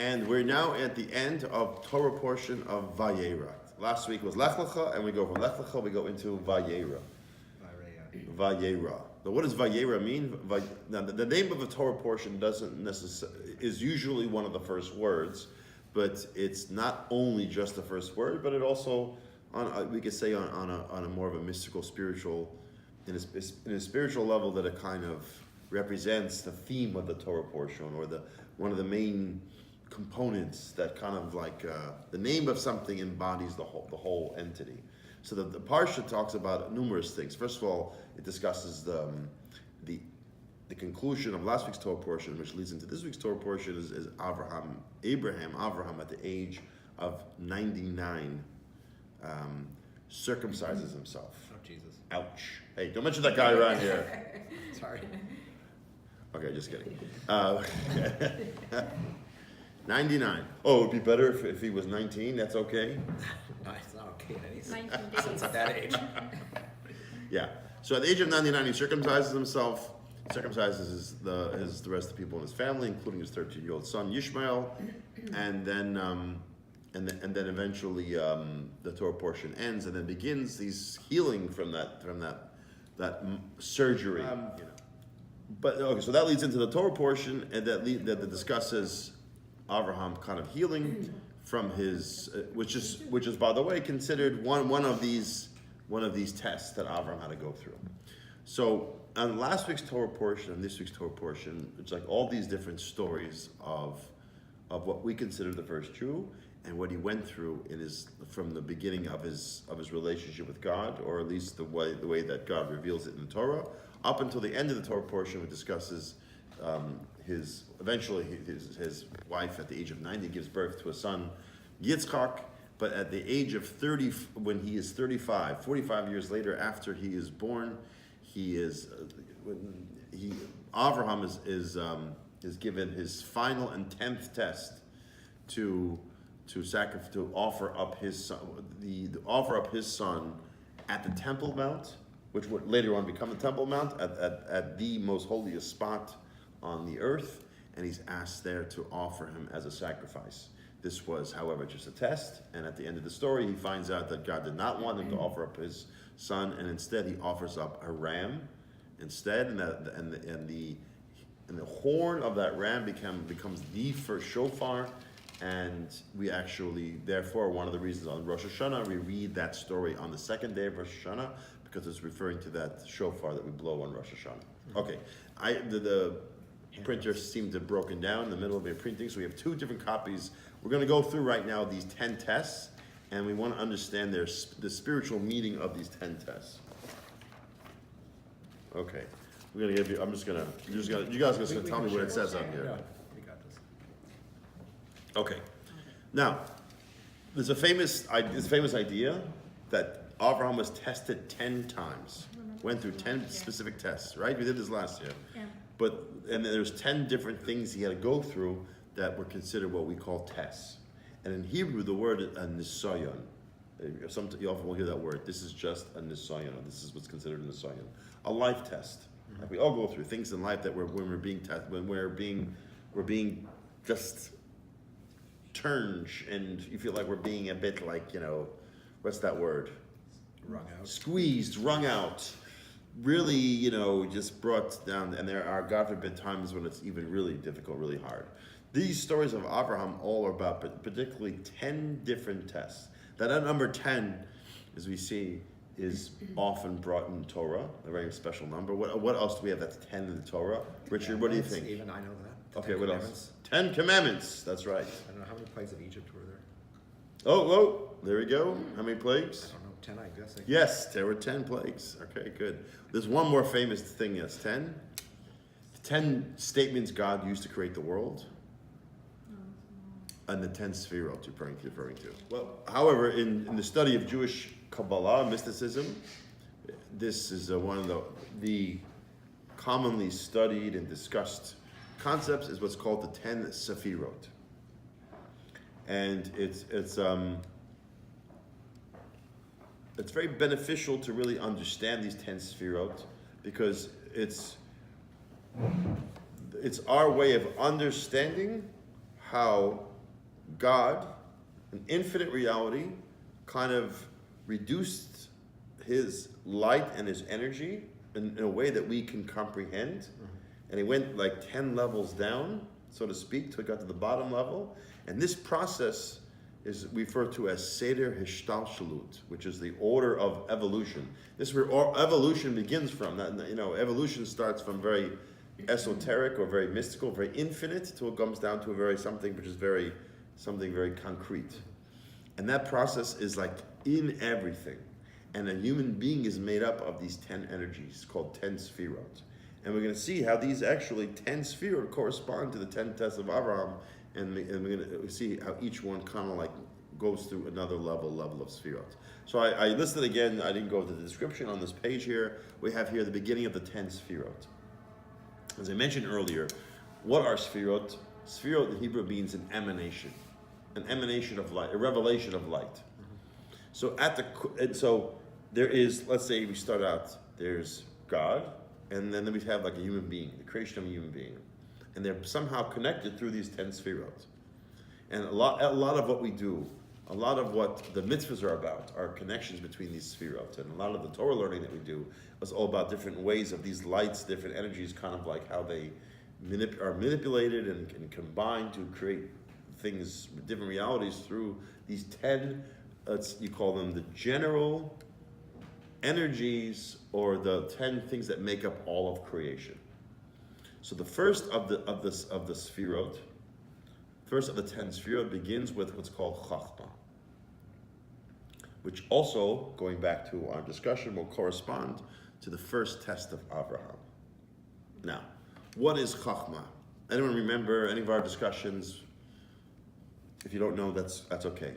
And we're now at the end of Torah portion of Vaera. Last week was Lech Lecha, and we go from Lech Lecha, we go into Vaera. Vaera. Now, what does Vaera mean? Now, the name of the Torah portion doesn't necessarily is usually one of the first words, but it's not only just the first word, but it also, we could say, on a more of a mystical, spiritual, in a spiritual level, that it kind of represents the theme of the Torah portion, or one of the main components that kind of like the name of something embodies the whole entity. So the Parsha talks about numerous things. First of all, it discusses the conclusion of last week's Torah portion, which leads into this week's Torah portion, is Abraham at the age of 99 circumcises himself. Oh, Jesus. Ouch. Hey, don't mention that guy around here. Sorry. Okay, just kidding. 99. Oh, it would be better if he was 19. That's okay. No, it's not okay. He's 19 days. since at that age. Yeah. So at the age of 99, he circumcises himself. Circumcises the rest of the people in his family, including his 13-year-old son Yishmael, and then eventually the Torah portion ends, and then begins his healing from that surgery. But okay, so that leads into the Torah portion, and that discusses Abraham kind of healing from his, which is by the way considered one of these tests that Abraham had to go through. So on last week's Torah portion and this week's Torah portion, it's like all these different stories of what we consider the first Jew and what he went through from the beginning of his relationship with God, or at least the way that God reveals it in the Torah, up until the end of the Torah portion, which discusses his wife at the age of 90 gives birth to a son, Yitzchak, but at the age of 30, when he is 35, 45 years later after he is born, Avraham is given his final and 10th test to offer up his son at the Temple Mount, which would later on become the Temple Mount, at the most holiest spot on the earth, and he's asked there to offer him as a sacrifice. This was, however, just a test, and at the end of the story, he finds out that God did not want him to offer up his son, and instead he offers up a ram instead, and the horn of that ram becomes the first shofar, and we actually, therefore, one of the reasons on Rosh Hashanah, we read that story on the second day of Rosh Hashanah, because it's referring to that shofar that we blow on Rosh Hashanah. Okay, the printer seemed to have broken down in the middle of their printing, so we have two different copies. We're going to go through right now these 10 tests, and we want to understand the spiritual meaning of these 10 tests. Okay, we're going to give you. You guys are just going to tell me what it says on here. Yeah, we got this. Okay, now there's a famous idea that Abraham was tested 10 times. Went through 10 specific tests, right? We did this last year. Yeah. And there's 10 different things he had to go through that were considered what we call tests. And in Hebrew, the word is a nisayon. You often will hear that word. This is just a nisayon. This is what's considered a nisayon. A life test. Like we all go through things in life that when we're being tested, when we're being just turned, and you feel like we're being a bit like, what's that word? Wrung out. Squeezed, wrung out. Really, just brought down, and there are, God forbid, times when it's even really difficult, really hard. These stories of Abraham all are about particularly 10 different tests. That number 10, as we see, is often brought in Torah, a very special number. What else do we have that's 10 in the Torah? Richard, what do you think? Even I know that. Okay, what else? 10 Commandments, that's right. I don't know how many plagues of Egypt were there. Oh, there we go. How many plagues? I don't know, 10 I guess. Yes, there were 10 plagues. Okay, good. There's one more famous thing that's 10. 10 statements God used to create the world. And the 10 Sefirot you're referring to. Well, however, in the study of Jewish Kabbalah, mysticism, this is one of the commonly studied and discussed concepts is what's called the 10 Sefirot. And it's very beneficial to really understand these 10 Sefirot, because it's our way of understanding how God, an infinite reality, kind of reduced his light and his energy in a way that we can comprehend. And he went like 10 levels down, so to speak, till he got to the bottom level. And this process is referred to as Seder Hishtalshalut, which is the order of evolution. This is where evolution begins from. Evolution starts from very esoteric or very mystical, very infinite, till it comes down to something which is something very concrete. And that process is like in everything. And a human being is made up of these 10 energies called 10 sefirot. And we're going to see how these actually 10 sefirot correspond to the 10 tests of Abraham. And we're going to see how each one kind of like goes through another level of sefirot. So I listed again, I didn't go to the description on this page here. We have here the beginning of the 10 sefirot. As I mentioned earlier, what are sefirot? Sefirot in Hebrew means an emanation of light, a revelation of light. So so there is, let's say we start out, there's God, and then we have like a human being, the creation of a human being. And they're somehow connected through these 10 sefirot. And a lot of what we do, a lot of what the mitzvahs are about, are connections between these sefirot. And a lot of the Torah learning that we do is all about different ways of these lights, different energies, kind of like how they are manipulated and combined to create things, different realities through these 10, you call them the general energies, or the 10 things that make up all of creation. So the first of the sefirot, first of the 10 sefirot, begins with what's called Chachma, which also, going back to our discussion, will correspond to the first test of Abraham. Now, what is Chachma? Anyone remember any of our discussions? If you don't know, that's okay.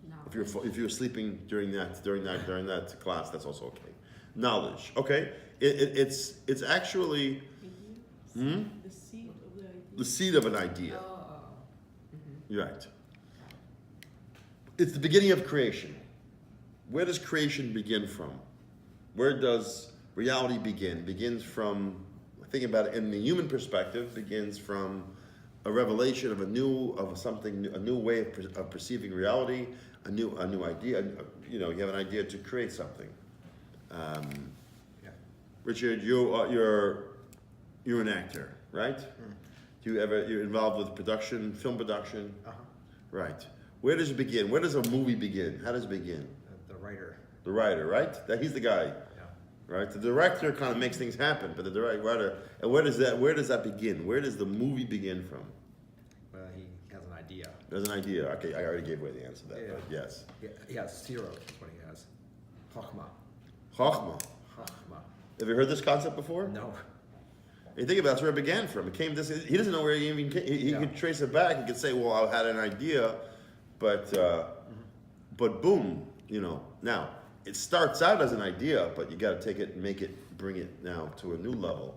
No. If you're sleeping during that class, that's also okay. Knowledge, okay. It's actually The seed of the idea. the seed of an idea. You're right. It's the beginning of creation. Where does creation begin from? Where does reality begin? Begins from, thinking about it in the human perspective, begins from a revelation of a new way of perceiving reality, a new idea. You have an idea to create something. Richard, you're an actor, right? You're involved with production, film production? Right. Where does it begin? Where does a movie begin? How does it begin? The writer. The writer, right? He's the guy, Yeah. right? The director kind of makes things happen, but the writer, and where does that begin? Where does the movie begin from? Well, he has an idea. There's an idea. Okay, I already gave away the answer to that, Yeah. but yes. He has sefirot, that's what he has. Chachma. Chachma. Chachma. Have you heard this concept before? No. You think about it, that's where it began from. He doesn't know where he even came. He could trace it back. He could say, well, I had an idea, but boom, Now, it starts out as an idea, but you got to take it and bring it now to a new level.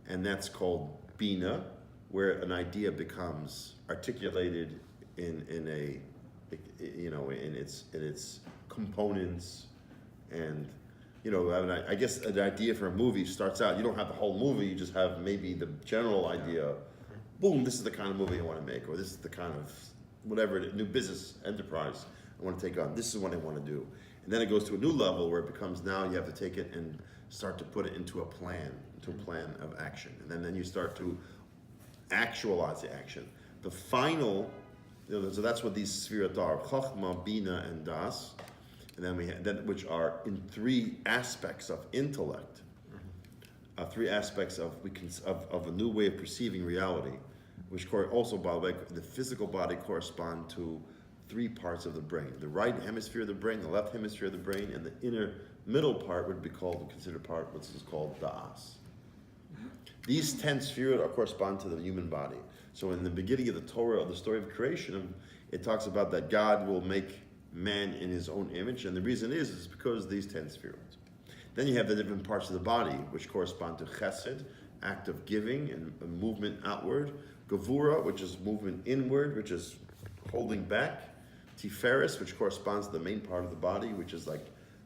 And that's called Bina, where an idea becomes articulated in its components. And I guess an idea for a movie starts out, you don't have the whole movie, you just have maybe the general idea. Boom, this is the kind of movie I want to make, or this is the kind of whatever new business enterprise I want to take on. This is what I want to do. And then it goes to a new level where it becomes, now you have to take it and start to put it into a plan of action. And then you start to actualize the action. The final, so that's what these sefirot are: Chachma, Bina, and Das. And then which are in three aspects of intellect, three aspects of a new way of perceiving reality, which also, by the way, the physical body correspond to three parts of the brain: the right hemisphere of the brain, the left hemisphere of the brain, and the middle part would be considered part, which is called Das. These 10 sefirot correspond to the human body. So in the beginning of the Torah, of the story of creation, it talks about that God will make man in his own image, and the reason is because of these 10 sefirot. Then you have the different parts of the body, which correspond to chesed, act of giving and a movement outward; gevura, which is movement inward, which is holding back; tiferes, which corresponds to the main part of the body, which is like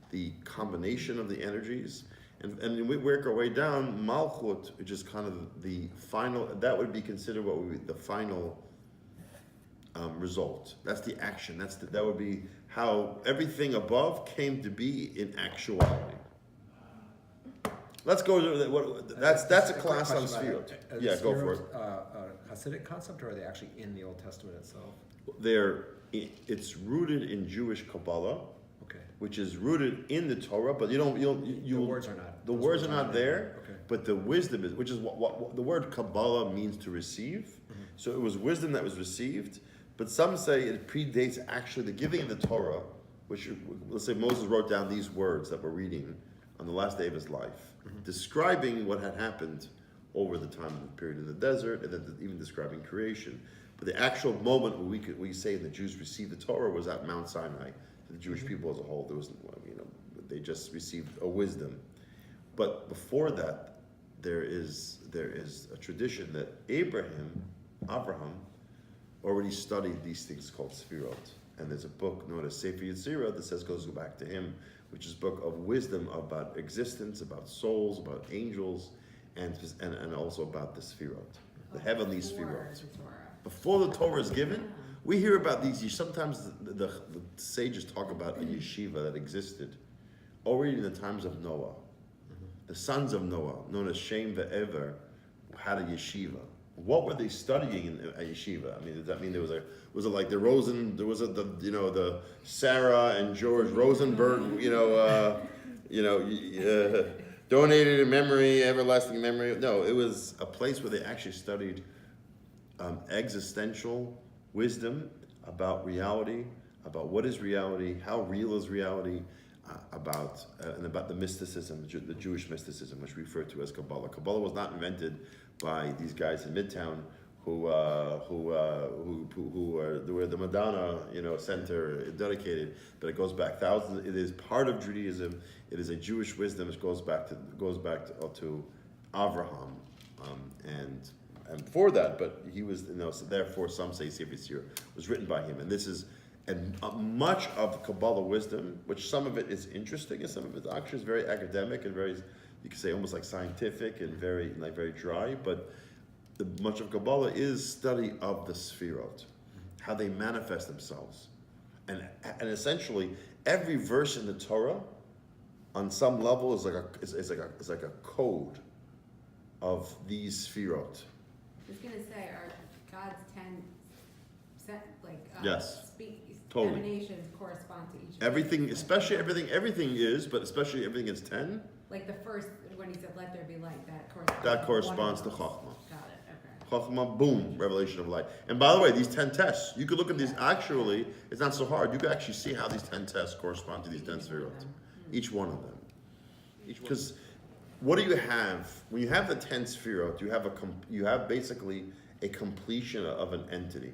the combination of the energies. And we work our way down, malchut, which is kind of the final, that would be considered what would be the final result. That's the action. That would be how everything above came to be in actuality. Let's go to that's a class on Sfirot. Yeah, go for it. Hasidic concept, or are they actually in the Old Testament itself? It's rooted in Jewish Kabbalah, Okay. which is rooted in the Torah, but the words are not. The words are not there. Okay. But the wisdom is, which is what the word Kabbalah means to receive. Mm-hmm. So it was wisdom that was received. But some say it predates actually the giving of the Torah, which, let's say Moses wrote down these words that we're reading on the last day of his life, describing what had happened over the time of the period in the desert, and then even describing creation. But the actual moment where we say the Jews received the Torah was at Mount Sinai. The Jewish people as a whole, they just received a wisdom. But before that, there is a tradition that Abraham already studied these things called Sfirot. And there's a book known as Sefer Yetzirah that goes back to him, which is a book of wisdom about existence, about souls, about angels, and also about the Sfirot, the heavenly Sfirot. Before the Torah is given, we hear about these. Sometimes the sages talk about a yeshiva that existed already in the times of Noah. The sons of Noah, known as Shem ve'Ever, had a yeshiva. What were they studying in a yeshiva? I mean, does that mean was it like the Sarah and George Rosenberg, donated in memory, everlasting memory? No, it was a place where they actually studied existential wisdom about reality, about what is reality, how real is reality, about the mysticism, the Jewish mysticism, which we refer to as Kabbalah. Kabbalah was not invented by these guys in Midtown who were the Madonna, center dedicated, but it goes back thousands. It is part of Judaism. It is a Jewish wisdom. It goes back to Avraham, and before that. But he was, so therefore some say Sefer Yetzirah was written by him, and this is. And much of Kabbalah wisdom, which some of it is interesting, and some of it actually is very academic and very, you could say almost like scientific and very dry, but much of Kabbalah is study of the Sfirot, how they manifest themselves. And essentially, every verse in the Torah, on some level, is like a code of these Sfirot. I was going to say, are God's 10 yes. Totally. Emanations correspond to each Everything, especially everything is, but especially everything is 10. Like the first, when he said, let there be light, that That corresponds to Chachma. Got it, okay. Chachma, boom, revelation of light. And by the way, these 10 tests, you could look at these, actually, it's not so hard. You could actually see how these 10 tests correspond to these 10 Sfirot. Each one of them. Because what do you have? When you have the 10 Sfirot, you have basically a completion of an entity.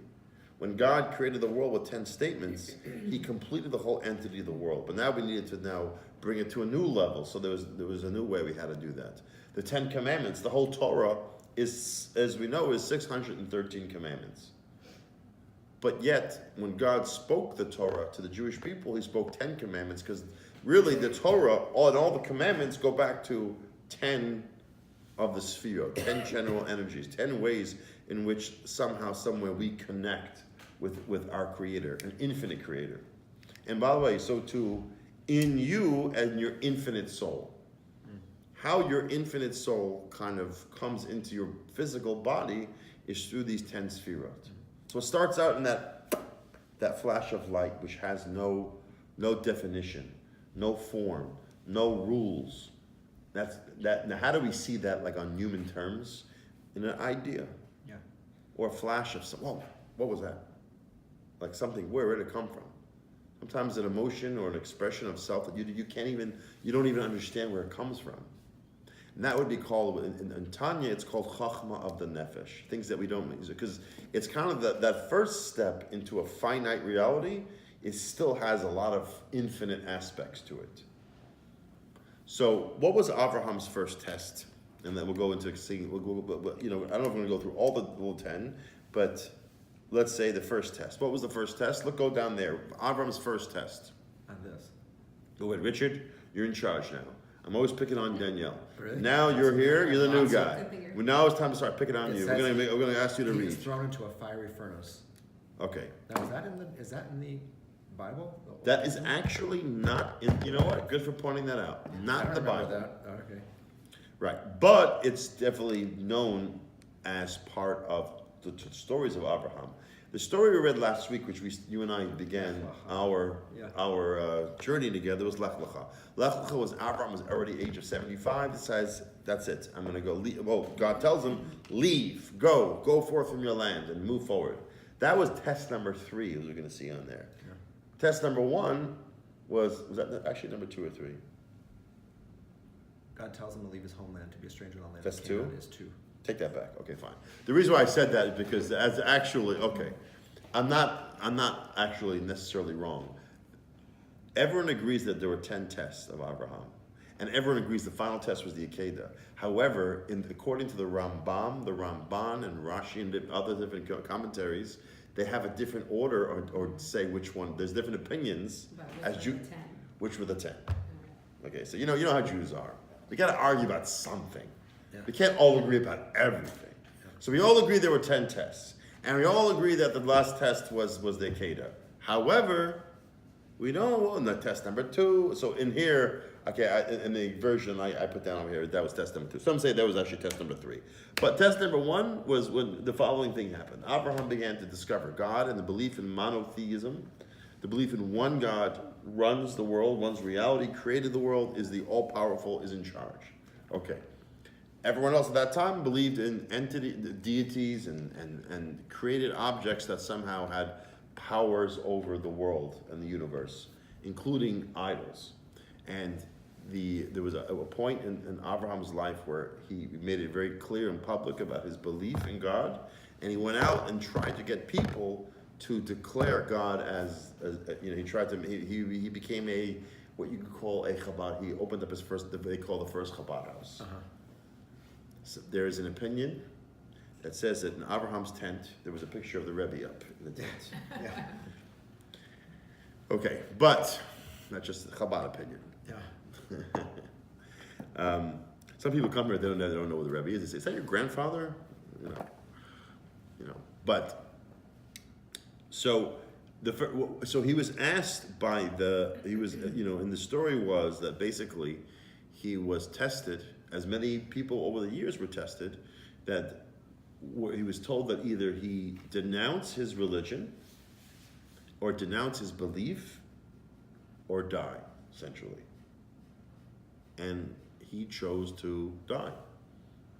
When God created the world with 10 statements, he completed the whole entity of the world. But now we needed to bring it to a new level. So there was a new way we had to do that. The 10 commandments, the whole Torah is, as we know, is 613 commandments. But yet, when God spoke the Torah to the Jewish people, he spoke 10 commandments, because really the Torah and all the commandments go back to 10 of the Sfirot, 10 general energies, 10 ways in which somehow, somewhere we connect with our Creator, an infinite Creator. And by the way, so too, in you and your infinite soul. How your infinite soul kind of comes into your physical body is through these 10 Sfirot. So it starts out in that flash of light, which has no definition, no form, no rules. Now how do we see that, like on human terms? In an idea. Yeah. Or a flash of something. Whoa, what was that? Like something, where did it come from? Sometimes an emotion or an expression of self that you don't even understand where it comes from. And that would be called, in Tanya, it's called Chachma of the Nefesh. Things that we don't use. Because it's kind of that first step into a finite reality, it still has a lot of infinite aspects to it. So what was Abraham's first test? And then we'll go into seeing, I don't know if we're going to go through all the 10, but let's say the first test. What was the first test? Go down there. Abraham's first test. On this. Go ahead, Richard, you're in charge now. I'm always picking on Danielle. Really? Now you're here, you're the new guy. Good thing you're- Now it's time to start picking on It you. says We're going to ask you to he read. was thrown into a fiery furnace. Okay. Now, is that in the Bible? The Old That is Testament? actually not in, you know what? Good for pointing that out. I Not in don't the remember Bible. that. Oh, okay. Right. But it's definitely known as part of the stories of Abraham. The story we read last week, which you and I began our journey together, was Lech Lecha. Lech Lecha was Abraham was already age of 75. Decides that's it. I'm going to go. Well, God tells him, leave, go forth from your land and move forward. That was test number 3, as we're going to see on there. Yeah. Test number 1 was that actually number 2 or 3? God tells him to leave his homeland to be a stranger in the land. That's of Canaan 2? Is 2. Take that back. Okay, fine. The reason why I said that is because as actually, okay, I'm not actually necessarily wrong. Everyone agrees that there were 10 tests of Abraham, and everyone agrees the final test was the Akedah. However, according to the Rambam, the Ramban, and Rashi, and other different commentaries, they have a different order or say which one. There's different opinions But as which were the 10? which were the 10. Okay, so you know how Jews are. We got to argue about something. Yeah. We can't all agree about everything. So we all agree there were 10 tests. And we all agree that the last test was the Akedah. However, we know in the test number 2. So in here, okay, in the version I put down over here, that was test number 2. Some say that was actually test number 3. But test number 1 was when the following thing happened. Abraham began to discover God and the belief in monotheism. The belief in one God runs the world, one's reality created the world, is the all-powerful, is in charge. Okay. Everyone else at that time believed in deities and created objects that somehow had powers over the world and the universe, including idols. And there was a point in Abraham's life where he made it very clear in public about his belief in God, and he went out and tried to get people to declare God as he tried to he became what you could call a Chabad. He opened up his first, they call the first Chabad house. Uh-huh. So there is an opinion that says that in Abraham's tent there was a picture of the Rebbe up in the tent. Yeah. Okay, but not just the Chabad opinion. Yeah. Some people come here, they don't know who the Rebbe is. They say, "Is that your grandfather?" You know. But so he was asked by in the story was that basically he was tested, as many people over the years were tested, that he was told that either he denounce his religion or denounce his belief or die, essentially. And he chose to die.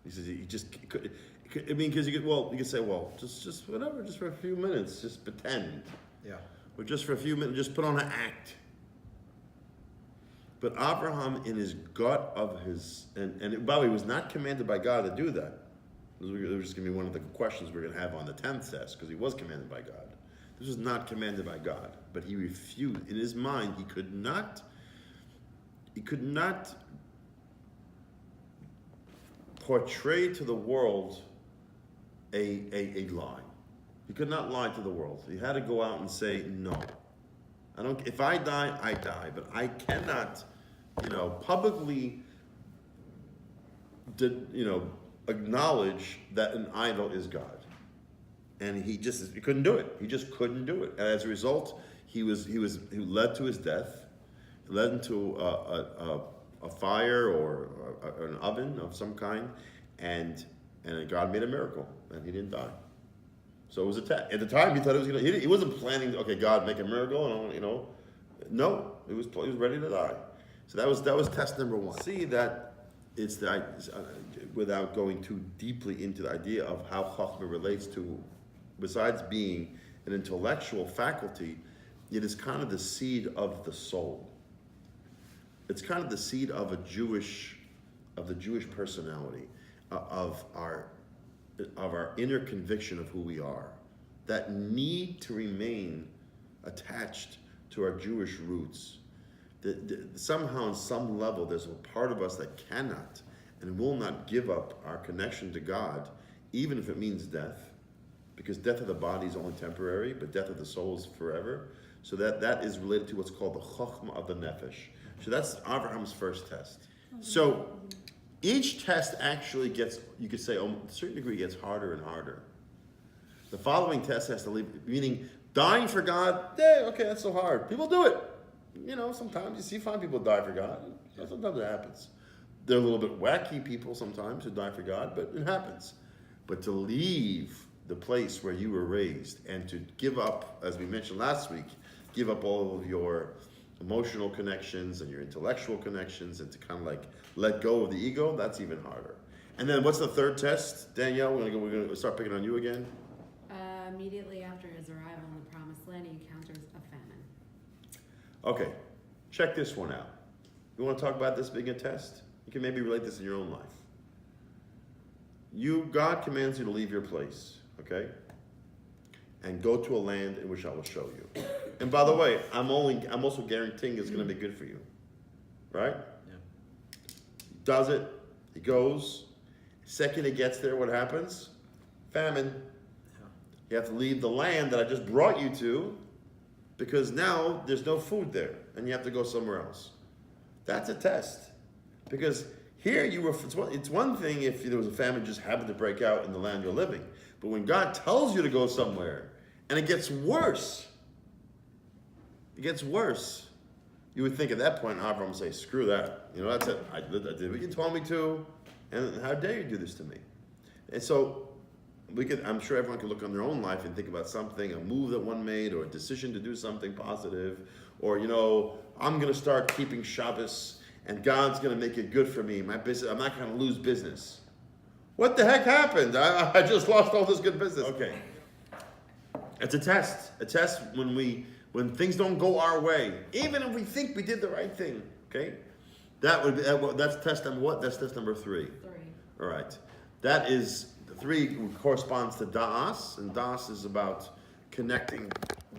He says he just could. I mean, because you could say, well, just whatever, just for a few minutes, just pretend. Yeah. Or just for a few minutes, just put on an act. But Abraham, in his gut of his, and by the way, he was not commanded by God to do that. This is going to be one of the questions we're going to have on the 10th test, because he was commanded by God. This was not commanded by God, but he refused. In his mind, he could not portray to the world a lie. He could not lie to the world. He had to go out and say, no. If I die, I die, but I cannot, publicly acknowledge that an idol is God. And he couldn't do it. He just couldn't do it. And as a result, he led to his death. He led into a fire or an oven of some kind, and God made a miracle, and he didn't die. So it was a test. At the time, he thought he wasn't planning. Okay, God, make a miracle, No, he was ready to die. So that was test number 1. See that it's without going too deeply into the idea of how Chachma relates to, besides being an intellectual faculty, it is kind of the seed of the soul. It's kind of the seed of the Jewish personality, of our inner conviction of who we are, that need to remain attached to our Jewish roots. That somehow, on some level, there's a part of us that cannot and will not give up our connection to God, even if it means death, because death of the body is only temporary, but death of the soul is forever. So that is related to what's called the Chochmah of the Nefesh. So that's Abraham's first test. So each test actually gets, you could say, to a certain degree, gets harder and harder. The following test has to leave, meaning dying for God, yeah, okay, that's so hard. People do it. You know, sometimes you find people die for God. Sometimes it happens. They're a little bit wacky people sometimes who die for God, but it happens. But to leave the place where you were raised and to give up, as we mentioned last week, give up all of your emotional connections and your intellectual connections and to kind of like let go of the ego, that's even harder. And then what's the third test, Danielle? We're gonna start picking on you again. Immediately after his arrival in the promised land, he encounters a famine. Okay, check this one out. You want to talk about this being a test? You can maybe relate this in your own life. God commands you to leave your place, okay? And go to a land in which I will show you. And by the way, I'm also guaranteeing it's going to be good for you, right? Yeah. He does it. He goes. Second he gets there, what happens? Famine. Yeah. You have to leave the land that I just brought you to because now there's no food there and you have to go somewhere else. That's a test. Because here it's one thing if there was a famine just happened to break out in the land you're living. But when God tells you to go somewhere and it gets worse, you would think at that point, Avram would say, screw that. You know, that's it. I did what you told me to, and how dare you do this to me? And so I'm sure everyone can look on their own life and think about something, a move that one made, or a decision to do something positive, or, you know, I'm going to start keeping Shabbos, and God's going to make it good for me. My business, I'm not going to lose business. What the heck happened? I just lost all this good business. Okay. It's a test. A test when things don't go our way, even if we think we did the right thing. Okay? That's test number what? That's test number 3. 3. All right. That is 3 corresponds to Da'as, and Da'as is about connecting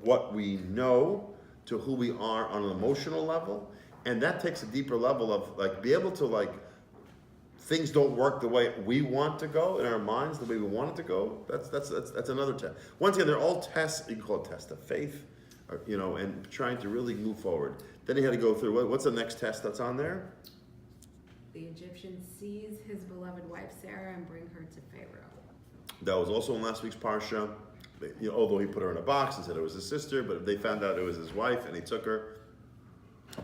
what we know to who we are on an emotional level, and that takes a deeper level of like be able to like things don't work the way we want to go in our minds, the way we want it to go. That's another test. Once again, they're all tests. You can call it test of faith, or, you know, and trying to really move forward. Then he had to go through what's the next test that's on there? The Egyptian sees his beloved wife Sarah and bring her to Pharaoh. That was also in last week's Parsha. You know, although he put her in a box and said it was his sister, but they found out it was his wife, and he took her.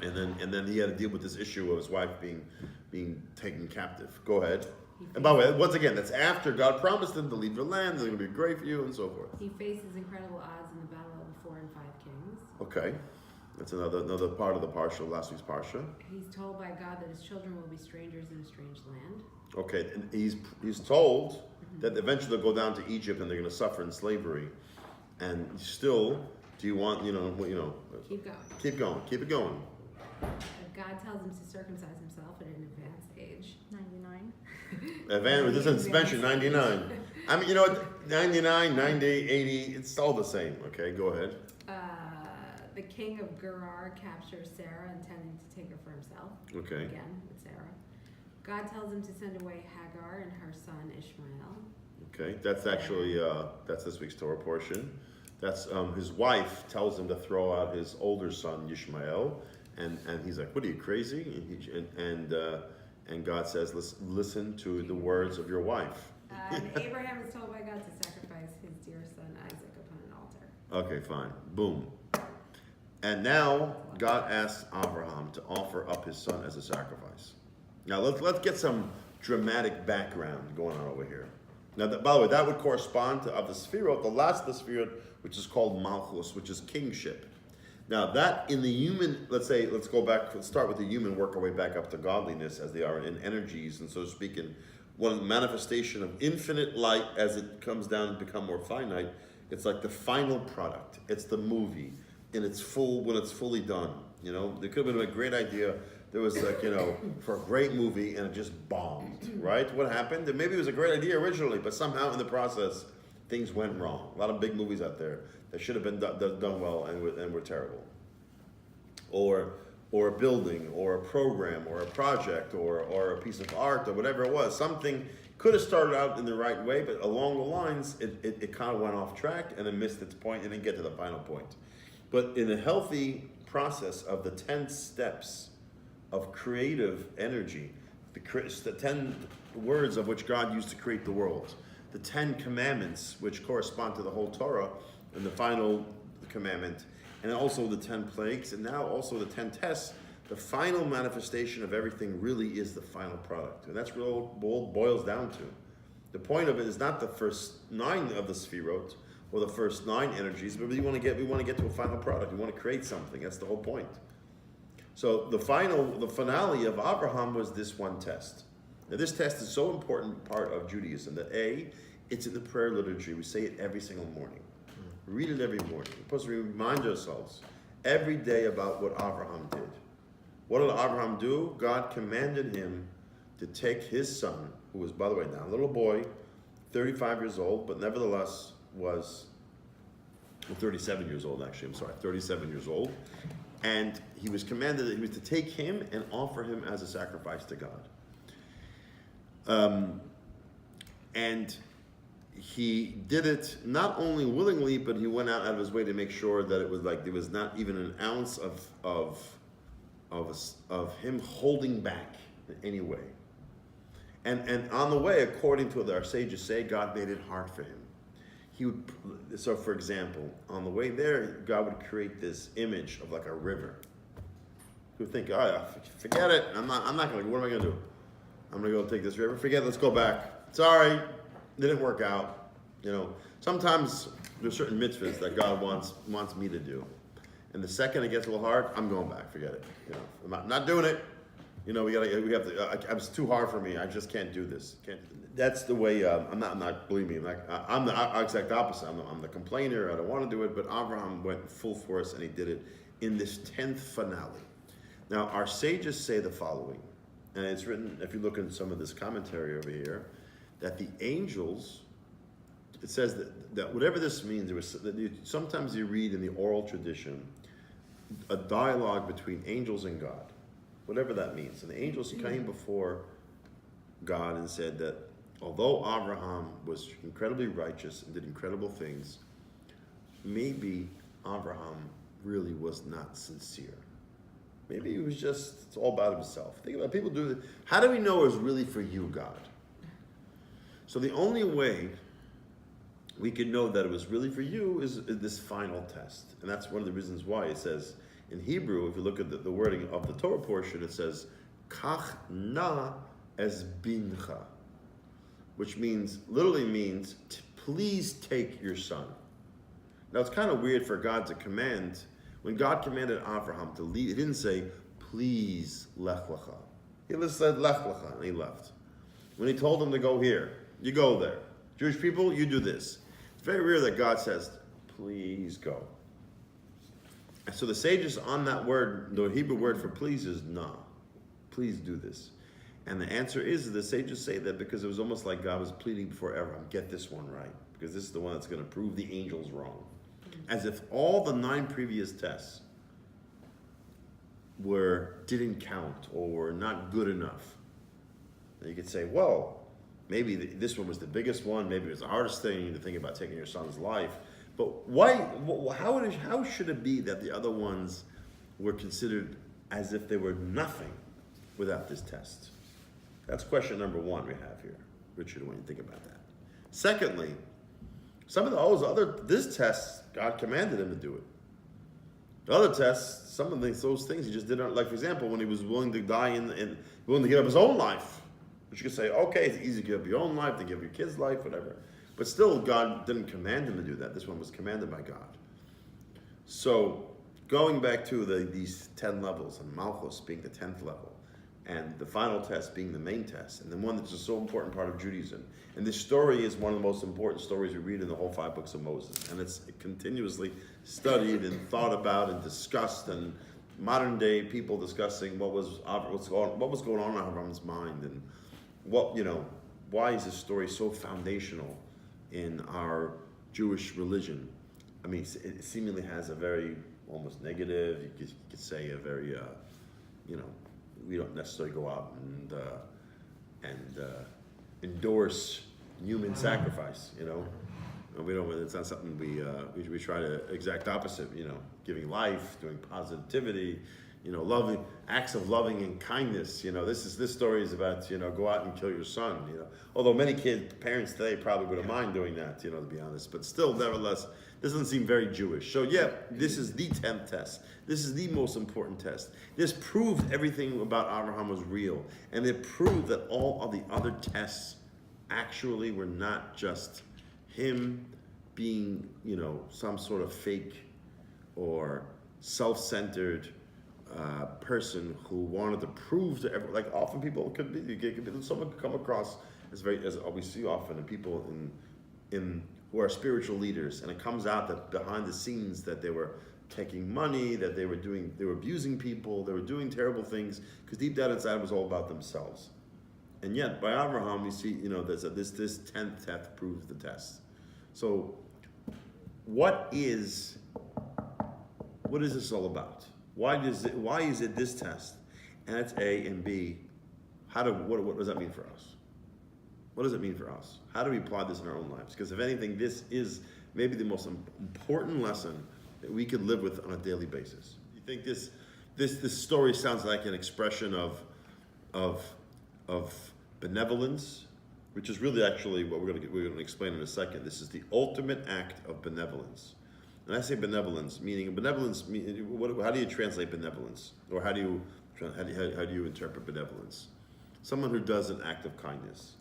And then he had to deal with this issue of his wife being taken captive. Go ahead. And by the way, once again, that's after God promised him to leave your land, they're going to be great for you, and so forth. He faces incredible odds in the battle of the 4 and 5 kings. Okay. That's another part of the Parsha, last week's Parsha. He's told by God that his children will be strangers in a strange land. Okay, and he's told that eventually they'll go down to Egypt and they're going to suffer in slavery. And still, do you want, Keep going. Keep going. Keep it going. God tells him to circumcise himself at an advanced age. 99. This is mentioned 99. I mean, you know what? 99, 90, 80, it's all the same. Okay, go ahead. The king of Gerar captures Sarah, intending to take her for himself. Okay. Again, with Sarah. God tells him to send away Hagar and her son Ishmael. Okay, that's actually, that's this week's Torah portion. That's his wife tells him to throw out his older son Ishmael, and he's like, "What are you, crazy?" And God says, "Listen to the words of your wife." And Abraham is told by God to sacrifice his dear son Isaac upon an altar. Okay, fine. Boom. And now God asks Abraham to offer up his son as a sacrifice. Now let's get some dramatic background going on over here. Now, by the way, that would correspond to the Sefirot, the last of the Sefirot, which is called Malchus, which is kingship. Now, that in the human, let's start with the human, work our way back up to godliness as they are in energies, and so to speak, in one manifestation of infinite light as it comes down and become more finite. It's like the final product. It's the movie when it's fully done. You know, there could have been a great idea. There was for a great movie and it just bombed, right? What happened? Maybe it was a great idea originally, but somehow in the process, things went wrong. A lot of big movies out there that should have been done well and were terrible. Or a building, or a program, or a project, or a piece of art, or whatever it was. Something could have started out in the right way, but along the lines, it kind of went off track and then missed its point and didn't get to the final point. But in a healthy process of the 10 steps of creative energy, the 10 words of which God used to create the world, the 10 commandments, which correspond to the whole Torah, and the final commandment, and also the 10 plagues, and now also the 10 tests. The final manifestation of everything really is the final product, and that's what it all boils down to. The point of it is not the first 9 of the Sefirot or the first 9 energies, but we want to get to a final product. We want to create something. That's the whole point. So the finale of Abraham was this one test. Now this test is so important part of Judaism that it's in the prayer liturgy. We say it every single morning. We read it every morning. We're supposed to remind ourselves every day about what Abraham did. What did Abraham do? God commanded him to take his son, who was, by the way, now a little boy, 35 years old, but nevertheless was 37 years old, actually, 37 years old. And he was commanded that he was to take him and offer him as a sacrifice to God. And he did it not only willingly, but he went out of his way to make sure that it was like there was not even an ounce of him holding back in any way. And on the way, according to what our sages say, God made it hard for him. So for example, on the way there, God would create this image of like a river. You would think, oh, forget it. I'm not gonna, what am I gonna do? I'm gonna go take this river. Forget it, let's go back. Sorry, didn't work out. You know, sometimes there's certain mitzvahs that God wants me to do. And the second it gets a little hard, I'm going back, forget it. You know, I'm not doing it. You know, we have to, it's too hard for me. I just can't do this. That's the way, I'm not, believe me, I'm the exact opposite. I'm the complainer, I don't want to do it, but Abraham went full force and he did it in this 10th finale. Now, our sages say the following, and it's written, if you look in some of this commentary over here, that the angels, it says that whatever this means, sometimes you read in the oral tradition a dialogue between angels and God, whatever that means. And the angels came before God and said that although Abraham was incredibly righteous and did incredible things, maybe Abraham really was not sincere. Maybe he was it's all about himself. Think about it, people do this. How do we know it was really for you, God? So the only way we can know that it was really for you is this final test. And that's one of the reasons why it says in Hebrew, if you look at the wording of the Torah portion, it says, Kach na es bincha, which literally means, please take your son. Now it's kind of weird for God to command, when God commanded Abraham to leave, he didn't say, please lech lecha. He just said lech lecha, and he left. When he told him to go here, you go there. Jewish people, you do this. It's very rare that God says, please go. And so the sages on that word, the Hebrew word for please is nah. Please do this. And the answer is, the sages say that because it was almost like God was pleading before Abraham, get this one right. Because this is the one that's going to prove the angels wrong. As if all the 9 previous tests didn't count or were not good enough. And you could say, well, maybe this one was the biggest one. Maybe it was the hardest thing to think about taking your son's life. But why? How should it be that the other ones were considered as if they were nothing without this test? That's question number 1 we have here, Richard, when you think about that. Secondly, some of this test, God commanded him to do it. The other tests, some of those things he just didn't, like for example, when he was willing to die and willing to give up his own life, which you could say, okay, it's easy to give up your own life, to give your kid's life, whatever. But still, God didn't command him to do that. This one was commanded by God. So, going back to these 10 levels, and Malchus being the 10th level, and the final test being the main test, and the one that's a so important part of Judaism. And this story is one of the most important stories we read in the whole 5 books of Moses. And it's continuously studied and thought about and discussed, and modern day people discussing what was going on in Abraham's mind, and why is this story so foundational in our Jewish religion. I mean, it seemingly has a very almost negative, you could say a very, we don't necessarily go out and endorse human sacrifice, And we don't. It's not something we try to exact opposite, giving life, doing positivity, loving acts of loving and kindness. This story is about, go out and kill your son. Although many parents today probably wouldn't mind doing that, to be honest. But still, nevertheless, this doesn't seem very Jewish. So yeah, this is the 10th test. This is the most important test. This proved everything about Abraham was real, and it proved that all of the other tests actually were not just him being, some sort of fake or self-centered person who wanted to prove to everyone. Like often people someone could come across as we see often in people in who are spiritual leaders, and it comes out that behind the scenes that they were taking money, that they were abusing people, they were doing terrible things, because deep down inside it was all about themselves. And yet by Abraham you see, this 10th test proves the test. So what is this all about? Why is it this test? And it's A, and B, what does that mean for us? What does it mean for us? How do we apply this in our own lives? Because if anything, this is maybe the most important lesson that we could live with on a daily basis. You think this story sounds like an expression of benevolence, which is really actually what we're going to explain in a second. This is the ultimate act of benevolence. And I say benevolence, how do you translate benevolence? Or how do you interpret benevolence? Someone who does an act of kindness,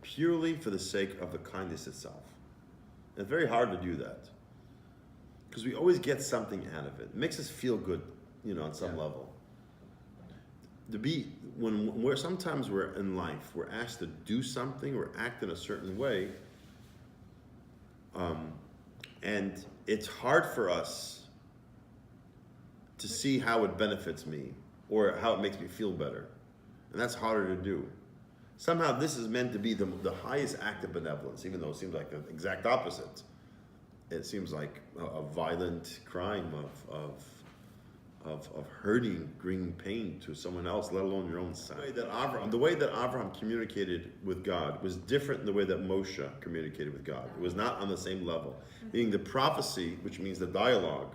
purely for the sake of the kindness itself. And it's very hard to do that, because we always get something out of it. It makes us feel good, on some level. Sometimes we're in life, we're asked to do something or act in a certain way, and it's hard for us to see how it benefits me or how it makes me feel better. And that's harder to do. Somehow this is meant to be the highest act of benevolence, even though it seems like the exact opposite. It seems like a violent crime of hurting, bringing pain to someone else, let alone your own son. The way that Abraham communicated with God was different than the way that Moshe communicated with God. It was not on the same level. Meaning the prophecy, which means the dialogue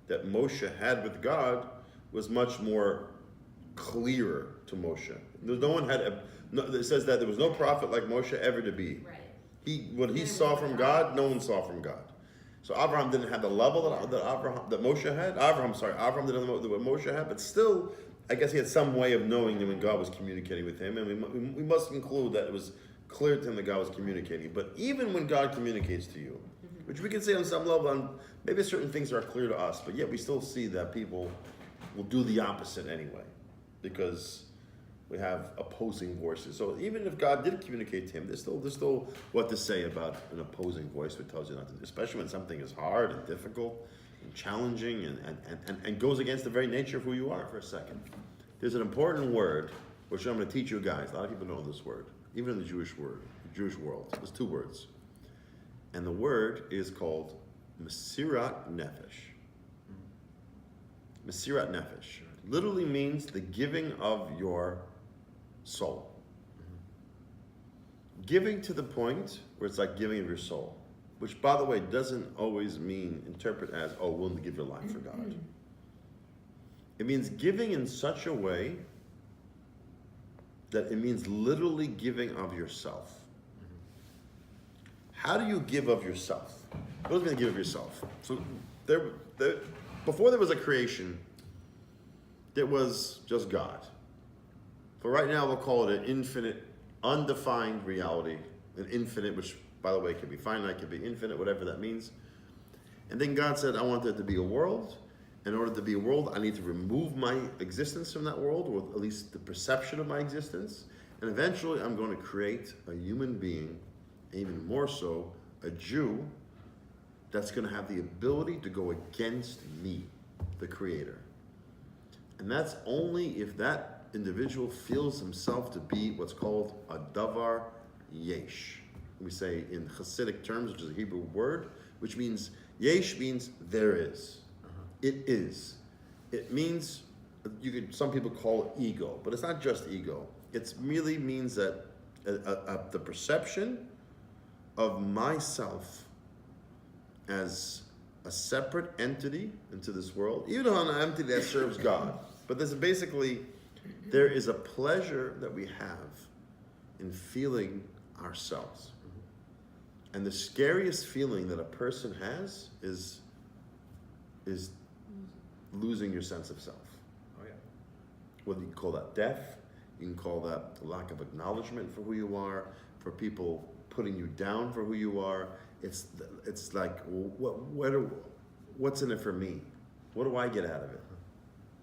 that Moshe had with God, was much more clearer to Moshe. It says that there was no prophet like Moshe ever to be. Right. What he saw from God, no one saw from God. So Abraham didn't have the level that Moshe had. Abraham didn't know what Moshe had, but still, I guess he had some way of knowing when God was communicating with him, and we must conclude that it was clear to him that God was communicating. But even when God communicates to you, which we can say on some level, maybe certain things are clear to us, but yet we still see that people will do the opposite anyway, because we have opposing voices. So even if God did communicate to him, there's still what to say about an opposing voice that tells you not to, especially when something is hard and difficult and challenging and goes against the very nature of who you are. For a second, there's an important word which I'm going to teach you guys. A lot of people know this word, even in the Jewish world. There's two words, and the word is called Massara Nefesh. Massara Nefesh literally means the giving of your soul. Giving to the point where it's like giving of your soul, which, by the way, doesn't always interpret as, willing to give your life for God. It means giving in such a way that it means literally giving of yourself. How do you give of yourself? What does it mean to give of yourself? So before there was a creation, there was just God. For right now, we'll call it an infinite, undefined reality. An infinite, which, by the way, can be finite, can be infinite, whatever that means. And then God said, I want there to be a world. In order to be a world, I need to remove my existence from that world, or at least the perception of my existence. And eventually, I'm going to create a human being, and even more so, a Jew, that's going to have the ability to go against me, the Creator. And that's only if that individual feels himself to be what's called a davar yesh. We say in Hasidic terms, which is a Hebrew word, which means yesh means there is. It is. It means, some people call it ego, but it's not just ego. It really means that the perception of myself as a separate entity into this world, even though an entity that serves God. But there is a pleasure that we have in feeling ourselves. And the scariest feeling that a person has is losing your sense of self. Oh yeah. Whether you call that death, you can call that the lack of acknowledgement for who you are, for people putting you down for who you are. It's like, what's in it for me? What do I get out of it?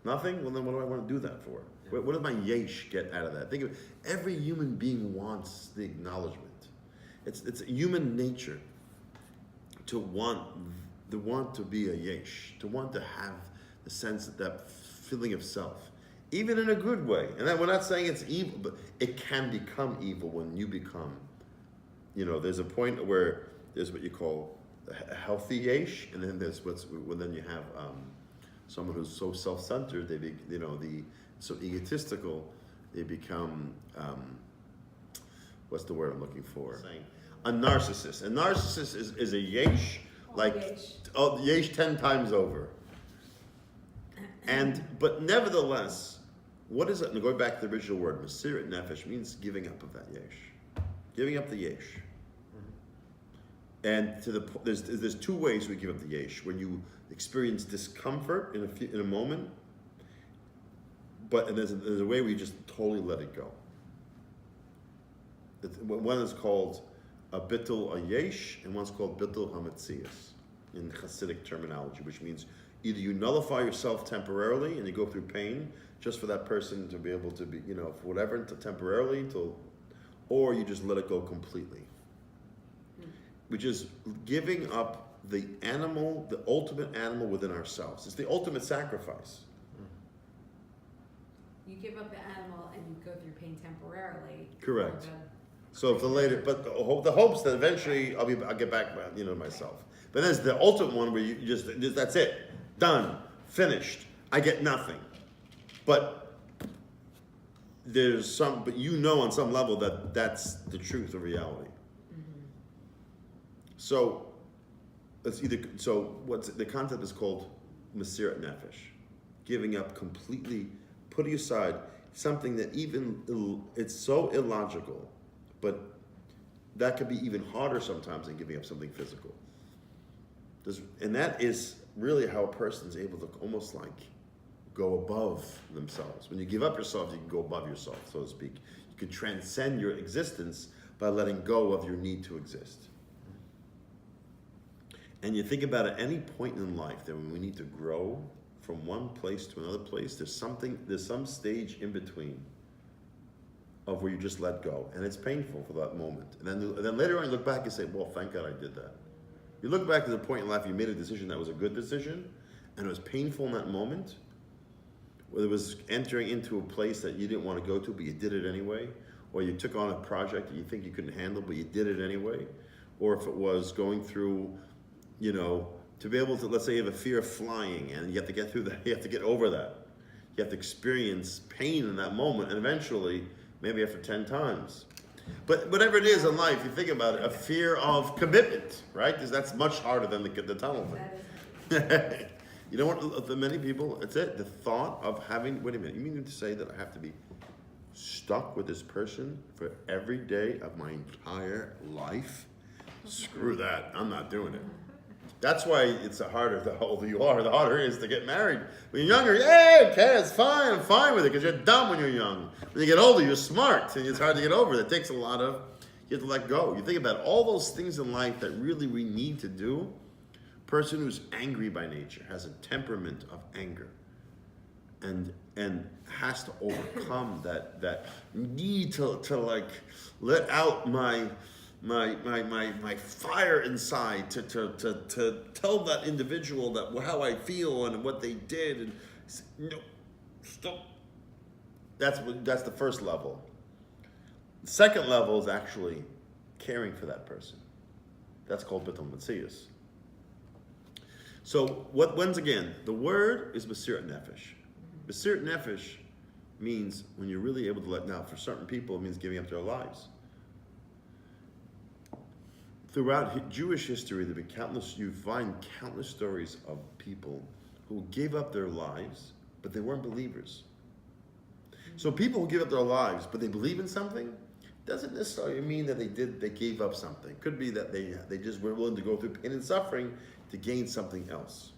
Nothing? Well, then what do I want to do that for? Yeah. What does my yesh get out of that? Think of it. Every human being wants the acknowledgement. It's human nature to want to be a yesh, to want to have the sense of that feeling of self, even in a good way. And then we're not saying it's evil, but it can become evil when you become, there's a point where there's what you call a healthy yesh, and then there's then you have someone who's so self-centered, so egotistical, they become, what's the word I'm looking for? A narcissist. A narcissist is a yesh, yesh 10 times over. But nevertheless, what is it? And going back to the original word, Massara Nefesh means giving up of that yesh. Giving up the yesh. And there's two ways we give up the yesh. When you experience discomfort in a moment, and there's a way we just totally let it go. One is called a bittul a yesh, and one's called bittul hametzias in Hasidic terminology, which means either you nullify yourself temporarily and you go through pain just for that person to be able to be, for whatever, temporarily, or you just let it go completely. Which is giving up the animal, the ultimate animal within ourselves. It's the ultimate sacrifice. You give up the animal and you go through pain temporarily. Correct. So if but the hopes that eventually I'll get back, myself. But there's the ultimate one where you just that's it, done, finished. I get nothing. But on some level that's the truth of reality. Mm-hmm. So the concept is called Massara Nefesh, giving up completely, putting aside something that it's so illogical. But that could be even harder sometimes than giving up something physical. And that is really how a person's able to almost like go above themselves. When you give up yourself, you can go above yourself, so to speak. You can transcend your existence by letting go of your need to exist. And you think about at any point in life that when we need to grow from one place to another place, there's some stage in between of where you just let go, and it's painful for that moment. And then later on, you look back and say, "Well, thank God I did that." You look back to the point in life you made a decision that was a good decision, and it was painful in that moment, whether it was entering into a place that you didn't want to go to, but you did it anyway, or you took on a project that you think you couldn't handle, but you did it anyway, or if it was going through, to be able to, let's say you have a fear of flying, and you have to get through that, you have to get over that. You have to experience pain in that moment, and eventually, maybe after 10 times. But whatever it is in life, you think about it, a fear of commitment, right? Because that's much harder than the tunnel thing. You know what, for many people, it's it. The thought of having, wait a minute, you mean to say that I have to be stuck with this person for every day of my entire life? Screw that, I'm not doing it. That's why it's harder the older you are, the harder it is to get married. When you're younger, okay, it's fine, I'm fine with it, because you're dumb when you're young. When you get older, you're smart, and it's hard to get over. It takes a lot of, you have to let go. You think about all those things in life that really we need to do. A person who's angry by nature has a temperament of anger, and has to overcome that need to like let out my fire inside to tell that individual that how I feel and what they did, and no, stop. That's the first level. The second level is actually caring for that person. That's called bittul hametzias. So once again, the word is Massara Nefesh. Massara Nefesh means when you're really able to let. Now, for certain people, it means giving up their lives. throughout Jewish history, you find countless stories of people who gave up their lives, but they weren't believers. So people who give up their lives, but they believe in something, doesn't necessarily mean that they gave up something. Could be that they just were willing to go through pain and suffering to gain something else.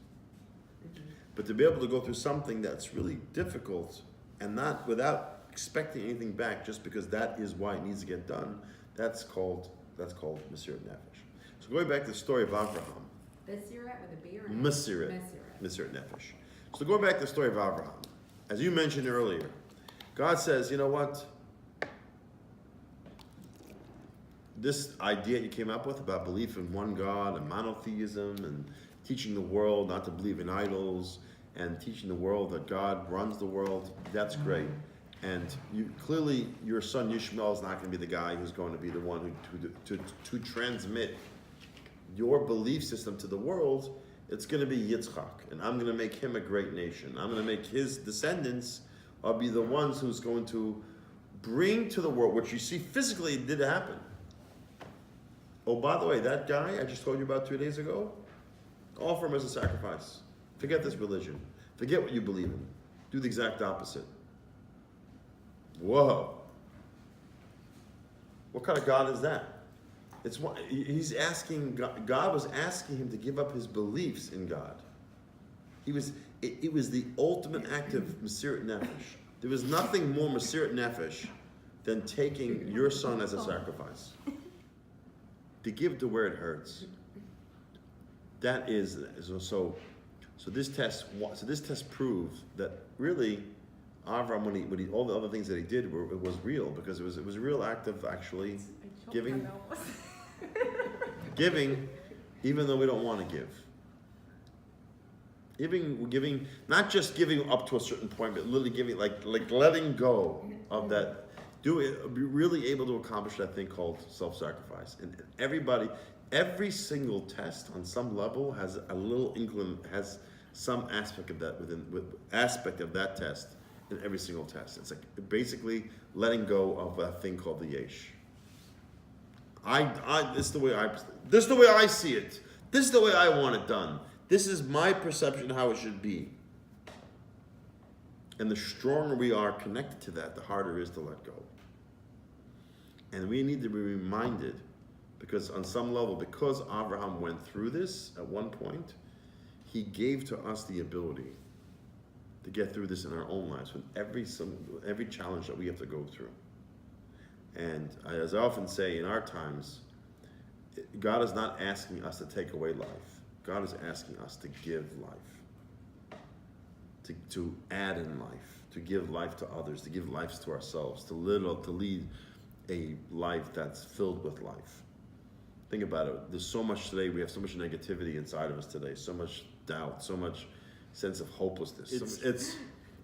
But to be able to go through something that's really difficult and not without expecting anything back, just because that is why it needs to get done, that's called Massara Nefesh. So going back to the story of Avraham. Massara with a B or Massara Nefesh. So going back to the story of Avraham, as you mentioned earlier, God says, you know what? This idea you came up with about belief in one God and monotheism and teaching the world not to believe in idols and teaching the world that God runs the world, that's great. And clearly your son Yishmael is not going to be the guy who's going to be the one to transmit your belief system to the world. It's going to be Yitzchak, and I'm going to make him a great nation. I'm going to make his descendants be the ones who's going to bring to the world, which you see physically did happen. Oh, by the way, that guy I just told you about 2 days ago, offer him as a sacrifice. Forget this religion. Forget what you believe in. Do the exact opposite. Whoa. What kind of God is that? It's what he's asking. God was asking him to give up his beliefs in God. It was the ultimate act of Massara Nefesh. There was nothing more Massara Nefesh than taking your son as a sacrifice. To give to where it hurts. That is so. This test proved that really, Avram, when he all the other things that he did it was real, because it was a real act of actually giving, even though we don't want to give. Giving, not just giving up to a certain point, but literally giving, like letting go of that. Be really able to accomplish that thing called self-sacrifice. And every single test on some level has a little has some aspect of that that test in every single test. It's like basically letting go of a thing called the yesh. This is the way I see it. This is the way I want it done. This is my perception of how it should be. And the stronger we are connected to that, the harder it is to let go. And we need to be reminded, because on some level, because Abraham went through this at one point, he gave to us the ability to get through this in our own lives with every challenge that we have to go through. And as I often say, in our times, God is not asking us to take away life. God is asking us to give life, to add in life, to give life to others, to give life to ourselves, to lead a life that's filled with life. Think about it. There's so much today. We have so much negativity inside of us today, so much doubt, so much sense of hopelessness. It's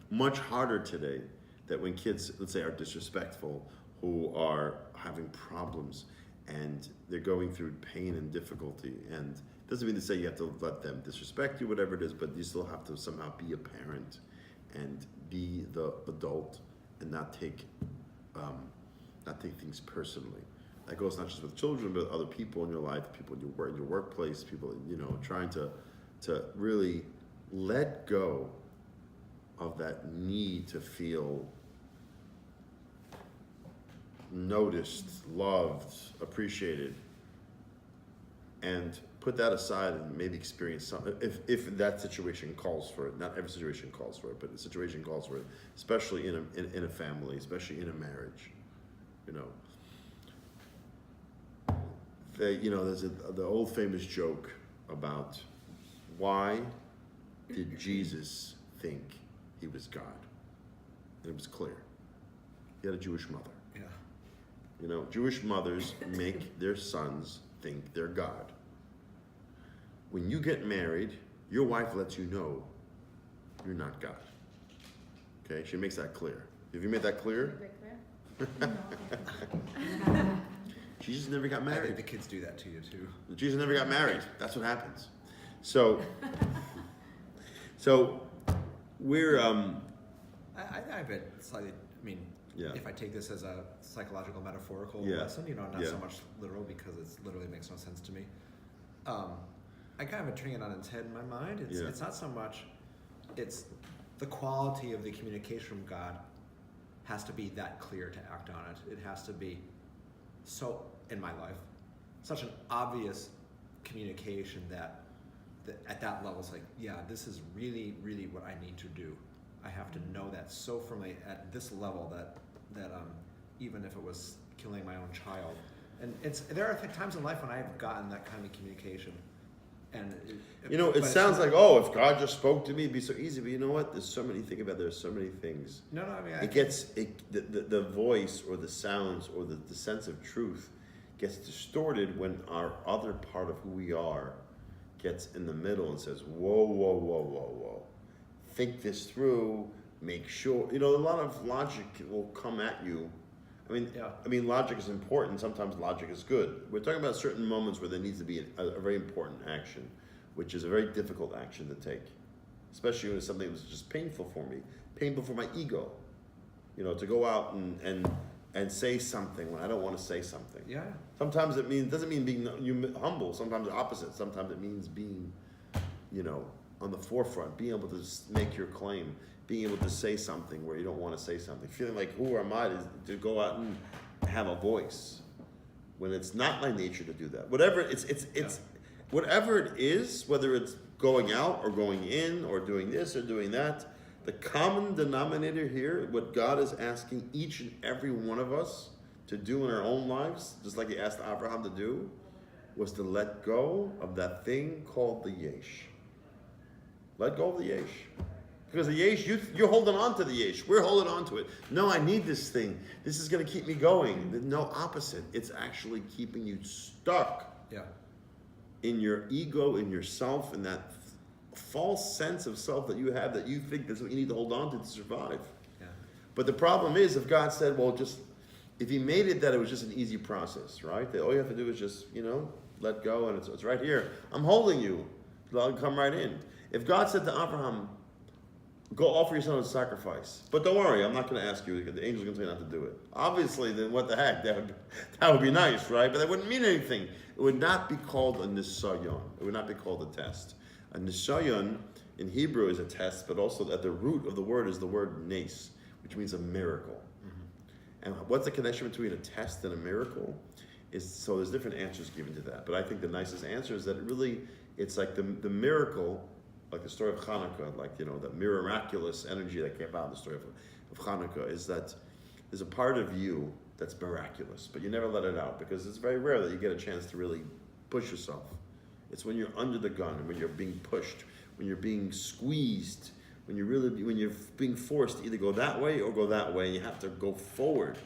much harder today that when kids, let's say, are disrespectful, who are having problems, and they're going through pain and difficulty. And it doesn't mean to say you have to let them disrespect you, whatever it is, but you still have to somehow be a parent and be the adult and not take things personally. That goes not just with children, but other people in your life, people in your workplace, people, trying to really let go of that need to feel noticed, loved, appreciated, and put that aside and maybe experience something if that situation calls for it. Not every situation calls for it, but the situation calls for it, especially in a family, especially in a marriage. There's the old famous joke about why did Jesus think he was God? And it was clear. He had a Jewish mother. Yeah. Jewish mothers make their sons think they're God. When you get married, your wife lets you know you're not God. Okay? She makes that clear. Have you made that clear? Jesus never got married. I think the kids do that to you too. Jesus never got married. That's what happens. So we're I bet slightly. Yeah. if I take this as a psychological, metaphorical Yeah. lesson, not Yeah. so much literal because it literally makes no sense to me. I kind of been turning it on its head in my mind. It's not so much, it's the quality of the communication from God has to be that clear to act on it. It has to be so, in my life, such an obvious communication that at that level it's like, yeah, this is really, really what I need to do. I have to know that so firmly at this level that even if it was killing my own child, and there are times in life when I've gotten that kind of communication, and it sounds like, oh, if God just spoke to me, it'd be so easy. But you know what? There's so many things. No, I mean, The voice or the sounds or the sense of truth gets distorted when our other part of who we are gets in the middle and says, whoa, whoa, whoa, whoa, whoa. Think this through, make sure. A lot of logic will come at you. I mean, logic is important. Sometimes logic is good. We're talking about certain moments where there needs to be a very important action, which is a very difficult action to take, especially when it's something that's just painful for me, painful for my ego. To go out and say something when I don't want to say something. Yeah. Sometimes it doesn't mean being humble. Sometimes the opposite. Sometimes it means being, on the forefront, being able to make your claim, being able to say something where you don't want to say something, feeling like who am I to go out and have a voice when it's not my nature to do that. Whatever whatever it is, whether it's going out or going in or doing this or doing that, the common denominator here, what God is asking each and every one of us to do in our own lives, just like He asked Abraham to do, was to let go of that thing called the yesh. Let go of the yesh. Because the yesh, you're holding on to the yesh. We're holding on to it. No, I need this thing. This is going to keep me going. No, opposite. It's actually keeping you stuck in your ego, in yourself, in that false sense of self that you have, that you think that's what you need to hold on to survive. Yeah. But the problem is, if God said, well, if He made it that it was just an easy process, right? That all you have to do is just, let go, and it's right here. I'm holding you. I'll come right in. If God said to Abraham, go offer your son as a sacrifice, but don't worry, I'm not going to ask you. The angel's going to tell you not to do it. Obviously, then what the heck? That would be nice, right? But that wouldn't mean anything. It would not be called a nisayon. It would not be called a test. A nisayon in Hebrew is a test, but also at the root of the word is the word nes, which means a miracle. Mm-hmm. And what's the connection between a test and a miracle? So there's different answers given to that. But I think the nicest answer is that it's like the miracle, like the story of Hanukkah, like, that miraculous energy that came out in the story of Hanukkah, is that there's a part of you that's miraculous, but you never let it out because it's very rare that you get a chance to really push yourself. It's when you're under the gun, when you're being pushed, when you're being squeezed, when you're being forced to either go that way or go that way, and you have to go forward.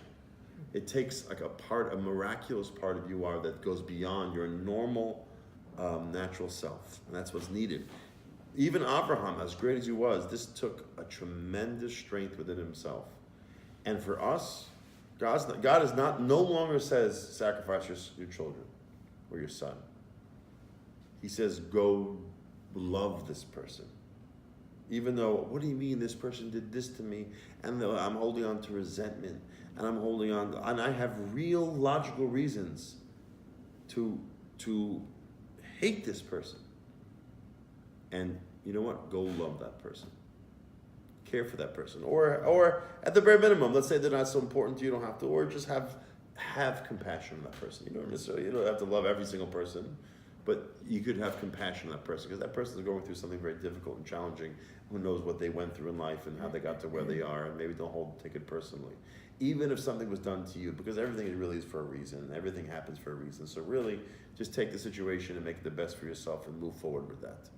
It takes like a miraculous part of you that goes beyond your normal, natural self, and that's what's needed. Even Abraham, as great as he was, this took a tremendous strength within himself. And for us, God is no longer says, sacrifice your children or your son. He says, go love this person. Even though, what do you mean this person did this to me? And I'm holding on to resentment. And I'm holding on, and I have real logical reasons to hate this person. And you know what? Go love that person. Care for that person. Or at the very minimum, let's say they're not so important to you, you don't have to, or just have compassion on that person. You don't have to love every single person, but you could have compassion on that person because that person is going through something very difficult and challenging. Who knows what they went through in life and how they got to where they are, and maybe don't take it personally. Even if something was done to you, because everything really is for a reason, and everything happens for a reason. So really, just take the situation and make it the best for yourself and move forward with that.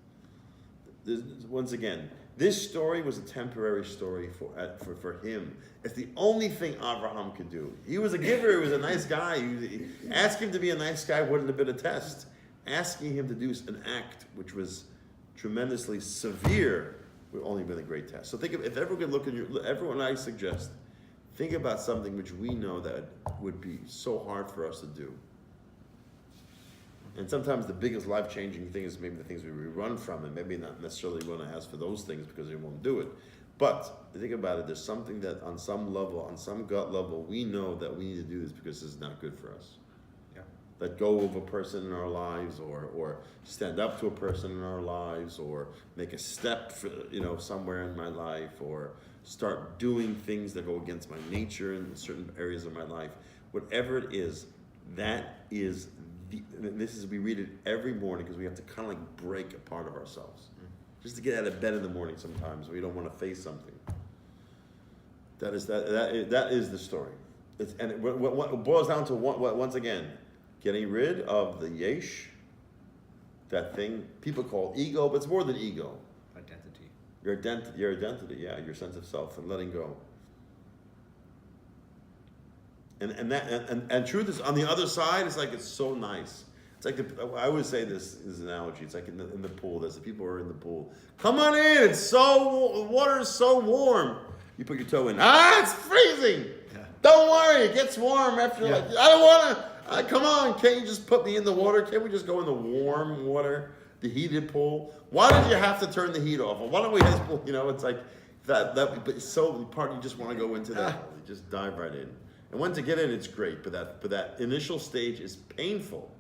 Once again, this story was a temporary story for him. It's the only thing Abraham could do. He was a giver. He was a nice guy. Asking him to be a nice guy wouldn't have been a test. Asking him to do an act which was tremendously severe would only have been a great test. So think of, if everyone could look in everyone I suggest, think about something which we know that would be so hard for us to do. And sometimes the biggest life-changing thing is maybe the things we run from, and maybe not necessarily want to ask for those things because we won't do it. But think about it. There's something that on some level, on some gut level, we know that we need to do this because this is not good for us. Yeah. Let go of a person in our lives, or stand up to a person in our lives, or make a step for, somewhere in my life, or start doing things that go against my nature in certain areas of my life. Whatever it is, that is we read it every morning because we have to kind of like break a part of ourselves. Just to get out of bed in the morning sometimes we don't want to face something. That is the story. What boils down to once again, getting rid of the yesh, that thing people call ego, but it's more than ego. Identity. Your identity, yeah, your sense of self, and letting go. And truth is on the other side. It's like it's so nice. It's like I always say this analogy. It's like in the pool. There's the people who are in the pool. Come on in. Water is so warm. You put your toe in. It's freezing. Yeah. Don't worry. It gets warm after. Yeah. I don't want to. Come on. Can't you just put me in the water? Can't we just go in the warm water, the heated pool? Why did you have to turn the heat off? Why don't we just? It's like that. But it's so part you just want to go into that. You just dive right in. And once you get in, it's great. But that initial stage is painful.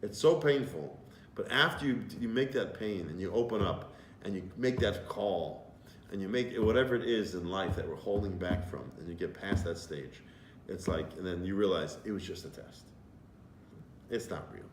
It's so painful, but after you make that pain and you open up and you make that call and you make whatever it is in life that we're holding back from, and you get past that stage, it's like, and then you realize it was just a test. It's not real.